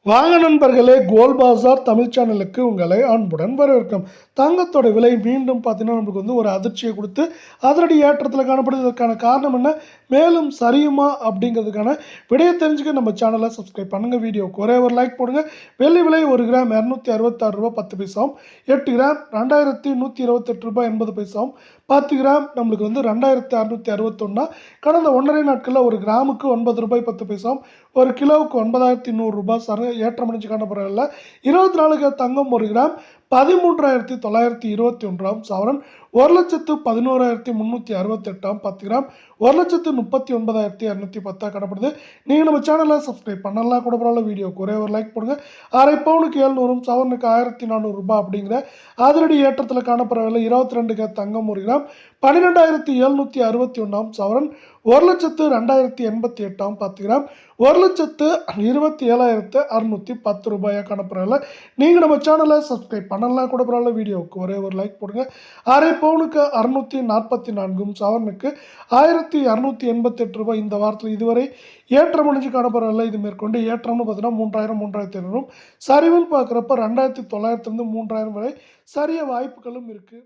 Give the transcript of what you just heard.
வாங்க நண்பர்களே, கோல் பாசார் தமிழ் சேனலுக்கு உங்களை அன்புடன் வரவேற்கிறோம். தங்கத்தோட விலை மீண்டும் பார்த்தீங்கன்னா நமக்கு ஒரு அதிர்ச்சியை கொடுத்து அதிரடி ஏற்றத்தில் காணப்படுவதற்கான காரணம் என்ன, மேலும் சரியுமா அப்படிங்கிறதுக்கான விடையை தெரிஞ்சுக்க நம்ம சேனலை சப்ஸ்கிரைப் பண்ணுங்கள். வீடியோக்கு ஒரே ஒரு லைக் போடுங்க. வெள்ளி விலை 1 கிராம் 266 ரூபா 10 பைசாவும், 8 கிராம் 2128 ரூபாய் 80 பைசாவும், 10 கிராம் நம்மளுக்கு 2661. கடந்த 1.5 நாட்களில் ஒரு கிராமுக்கு 9 ரூபாய் 10 பைசாவும், ஒரு கிலோவுக்கு 9100 ரூபாய் ஏற்றமடைஞ்சு காணப்படுறதில்ல. 24 கேரட் தங்கம் 1 கிராம் 13,921 சவரன், 1,11,368 10 கிராம் 1,39,210 காணப்படுது. நீங்கள் நம்ம சேனலை சப்ஸ்கிரைப் பண்ணலாம் கூட பரவாயில்ல, வீடியோக்கு ஒரே ஒரு லைக் போடுங்க. அரை பவுனுக்கு 700 சவரனுக்கு 1400 ரூபாய் அப்படிங்கிற அதிரடி ஏற்றத்தில் காணப்படுறதில்ல. 22 கேரட் தங்கம் 1 கிராம் 12,761 சவரன், 1,02,088 10 கிராம் 1,27,610 ரூபாயாக காணப்படுறதில்ல. நீங்கள் நம்ம சேனலை சப்ஸ்கிரைப் பண்ணலாம் கூட பரவாயில்ல, வீடியோவுக்கு ஒரே ஒரு லைக் போடுங்க. அரை பவுனுக்கு 644 சவரனுக்கு 1,288 ரூபாய் இந்த வாரத்தில் இதுவரை ஏற்றம் அடைஞ்சு காணப்படுறதில்ல. இது மேற்கொண்டு ஏற்றம்னு பார்த்தீங்கன்னா 3,000 3,500, சரிவுன்னு பார்க்குறப்ப 2,900 3,000 வரை சரிய வாய்ப்புகளும் இருக்குது.